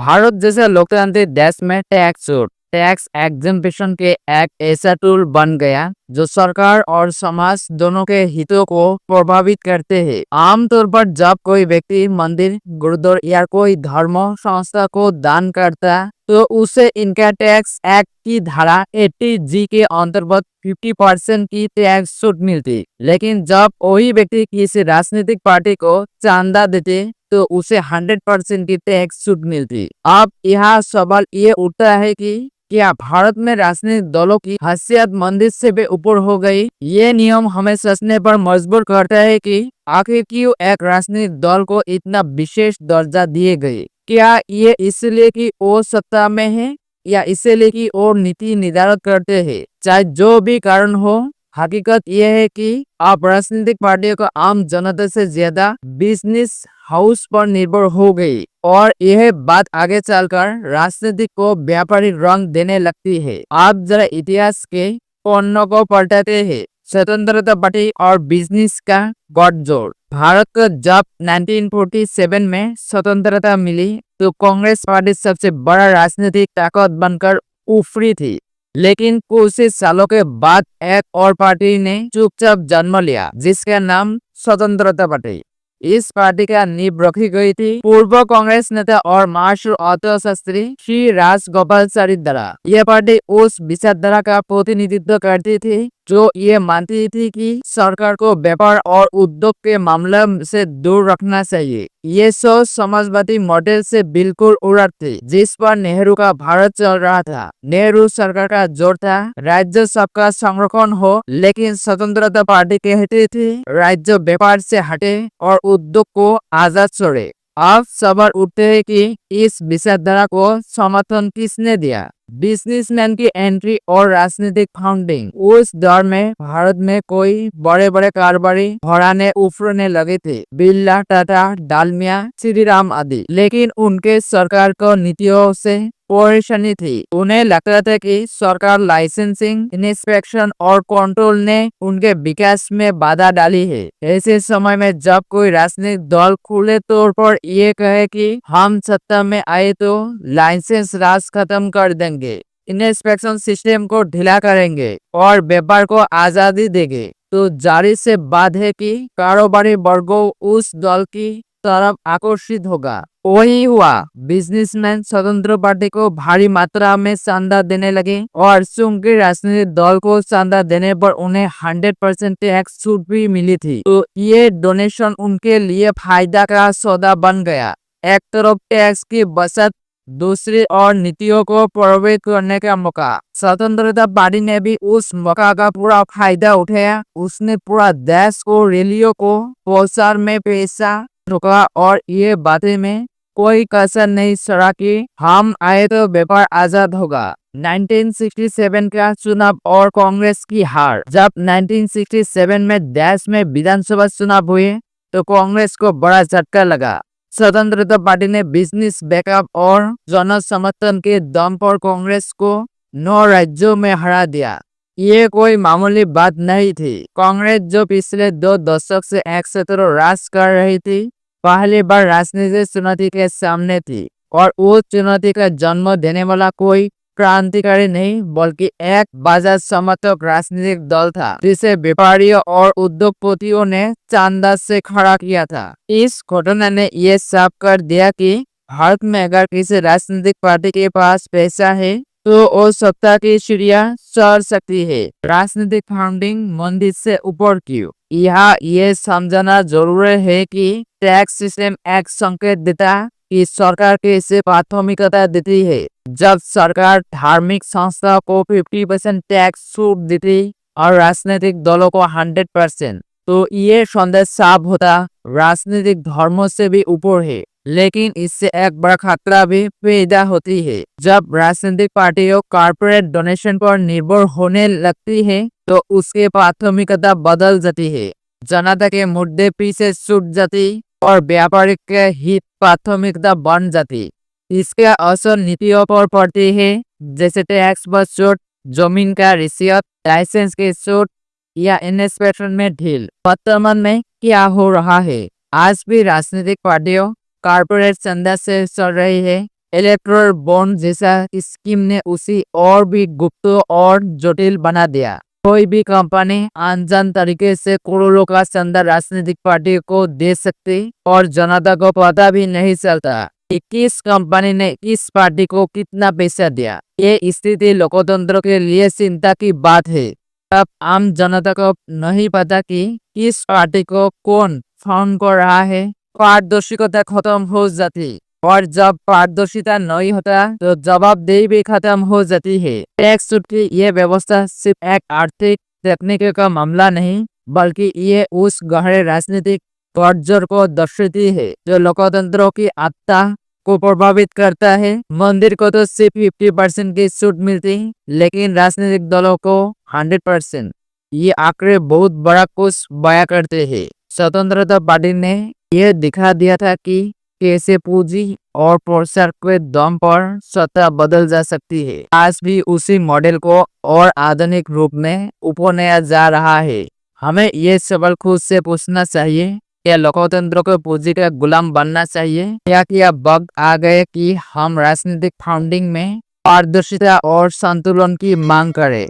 भारत जैसे लोकतांत्रिक देश में टैक्स छूट टैक्स एग्जेम्पशन के एक ऐसा टूल बन गया जो सरकार और समाज दोनों के हितों को प्रभावित करते हैं। आमतौर पर जब कोई व्यक्ति मंदिर, गुरुद्वारा या कोई धर्म संस्था को दान करता है तो उसे इनकम टैक्स एक्ट की धारा 80G के अंतर्गत 50% की टैक्स छूट मिलती। लेकिन जब वही व्यक्ति किसी राजनीतिक पार्टी को चंदा देते तो उसे 100% की टैक्स छूट मिलती। अब यहाँ सवाल ये उठता है कि क्या भारत में राजनीतिक दलों की हैसियत मंदिर से भी ऊपर हो गई? ये नियम हमें सोचने पर मजबूर करता है कि आखिर क्यों एक राजनीतिक दल को इतना विशेष दर्जा दिए गए? क्या ये इसलिए कि वो सत्ता में है या इसलिए कि वो नीति निर्धारित करते हैं? चाहे जो भी कारण हो, हकीकत यह है कि अब राजनीतिक पार्टियों को आम जनता से ज्यादा बिजनेस हाउस पर निर्भर हो गई और यह बात आगे चलकर राजनीति को व्यापारिक रंग देने लगती है। आप जरा इतिहास के पन्नों को पलटते हैं। स्वतंत्रता पार्टी और बिजनेस का गठजोड़। भारत को जब 1947 में स्वतंत्रता मिली तो कांग्रेस पार्टी सबसे बड़ा राजनीतिक ताकत बनकर उभरी थी। लेकिन कुछ ही सालों के बाद एक और पार्टी ने चुपचाप जन्म लिया जिसका नाम स्वतंत्रता पार्टी। इस पार्टी का नींव रखी गई थी पूर्व कांग्रेस नेता और महाराष्ट्र अर्थशास्त्री श्री राजगोपालाचारी द्वारा। यह पार्टी उस विचारधारा का प्रतिनिधित्व करती थी जो ये मानती थी कि सरकार को व्यापार और उद्योग के मामले से दूर रखना चाहिए। ये सोच समाजवादी मॉडल से बिल्कुल उलट थी जिस पर नेहरू का भारत चल रहा था। नेहरू सरकार का जोर था राज्य सबका संरक्षण हो, लेकिन स्वतंत्रता पार्टी कहती थी राज्य व्यापार से हटे और उद्योग को आजाद छोड़े। अब सवाल उठते हैं कि इस विचारधारा को समर्थन किसने दिया? बिजनेसमैन की एंट्री और राजनीतिक फाउंडिंग। उस दौर में भारत में कोई बड़े बड़े कारोबारी घराने उभरने लगे थे, बिरला, टाटा, डालमिया, श्रीराम आदि। लेकिन उनके सरकार को नीतियों से परेशानी थी। उन्हें लगता था कि सरकार लाइसेंसिंग, इंस्पेक्शन और कंट्रोल ने उनके विकास में बाधा डाली है। ऐसे समय में जब कोई राजनीतिक दल खुले तौर पर ये कहे कि हम सत्ता में आए तो लाइसेंस राज खत्म कर देंगे, इंस्पेक्शन सिस्टम को ढीला करेंगे और व्यापार को आजादी देंगे, तो जाहिर से बात है कि कारोबारी वर्ग उस दल की तरफ आकर्षित होगा। वही हुआ। बिजनेसमैन स्वतंत्र पार्टी को भारी मात्रा में चंदा देने लगे और चूंकि राजनीतिक दल को चंदा देने पर उन्हें 100% टैक्स छूट भी मिली थी, तो ये डोनेशन उनके लिए फायदा का सौदा बन गया। एक तरफ टैक्स की बचत, दूसरी ओर नीतियों को प्रभावित करने का मौका। स्वतंत्रता पार्टी ने भी उस मौका का पूरा फायदा उठाया। उसने पूरा देश को रैलियों को प्रचार में पैसा रुका और ये बातें में कोई कसर नहीं छोड़ा कि हम आए तो व्यापार आजाद होगा। 1967 का चुनाव और कांग्रेस की हार। जब 1967 में देश में विधानसभा चुनाव हुए तो कांग्रेस को बड़ा झटका लगा। स्वतंत्रता पार्टी ने बिजनेस बैकअप और जन समर्थन के दम पर कांग्रेस को 9 राज्यों में हरा दिया। ये कोई मामूली बात नहीं थी। कांग्रेस जो पिछले 2 दशक से एक सत्र राज कर रही थी, पहली बार राजनीतिक चुनौती के सामने थी और उस चुनौती का जन्म देने वाला कोई क्रांतिकारी नहीं बल्कि एक बाजार समर्थक राजनीतिक दल था जिसे व्यापारियों और उद्योगपतियों ने चंदा से खड़ा किया था। इस घटना ने यह साफ कर दिया कि भारत में अगर किसी राजनीतिक पार्टी के पास पैसा है तो वो सत्ता की सीढ़ियां चढ़ सकती है। राजनीतिक फंडिंग मंदिर से ऊपर क्यों? यहाँ ये समझना जरूरी है कि टैक्स सिस्टम एक संकेत देता कि सरकार कैसे प्राथमिकता देती है। जब सरकार धार्मिक संस्था को 50% टैक्स छूट देती और राजनीतिक दलों को 100%, तो ये संदेश साफ होता राजनीतिक धर्मों से भी ऊपर है। लेकिन इससे एक बड़ा खतरा भी पैदा होती है। जब राजनीतिक पार्टियों कॉर्पोरेट डोनेशन पर निर्भर होने लगती है तो उसकी प्राथमिकता बदल जाती है। जनता के मुद्दे पीछे छूट जाती और व्यापारिक के हित प्राथमिकता बन जाती। इसका असर नीतियों पर पड़ती है, जैसे टैक्स पर छूट, जमीन का रिश्वत, लाइसेंस की छूट या इंस्पेक्शन में ढील। वर्तमान में क्या हो रहा है? आज भी राजनीतिक पार्टियों कॉर्पोरेट चंदा से चल रही है। इलेक्टोरल बॉन्ड जैसा स्कीम ने उसे और भी गुप्त और जटिल बना दिया। कोई भी कंपनी अनजान तरीके से करोड़ों का चंदा राजनीतिक पार्टी को दे सकती और जनता को पता भी नहीं चलता कि किस कंपनी ने किस पार्टी को कितना पैसा दिया। ये स्थिति लोकतंत्र के लिए चिंता की बात है। अब आम जनता को नहीं पता कि किस पार्टी को कौन फंड कर रहा है, पारदर्शिता खत्म हो जाती और जब पारदर्शिता नहीं होता तो जवाबदेही भी खत्म हो जाती है। टैक्स छूट की ये व्यवस्था सिर्फ एक आर्थिक तकनीक का मामला नहीं, बल्कि ये उस गहरे राजनीतिक तोड़जोड़ को दर्शाती है जो लोकतंत्र की आत्मा को प्रभावित करता है। मंदिर को तो सिर्फ 50% की छूट मिलती, लेकिन राजनीतिक दलों को 100%। ये आंकड़े बहुत बड़ा कुछ बयां करते हैं। स्वतंत्रता पार्टी ने यह दिखा दिया था कि कैसे पूंजी और प्रचार के दम पर सत्ता बदल जा सकती है। आज भी उसी मॉडल को और आधुनिक रूप में अपनाया जा रहा है। हमें ये सवाल खुद से पूछना चाहिए, क्या लोकतंत्र को पूंजी का गुलाम बनना चाहिए, या कि अब वक्त आ गए कि हम राजनीतिक फंडिंग में पारदर्शिता और संतुलन की मांग करें।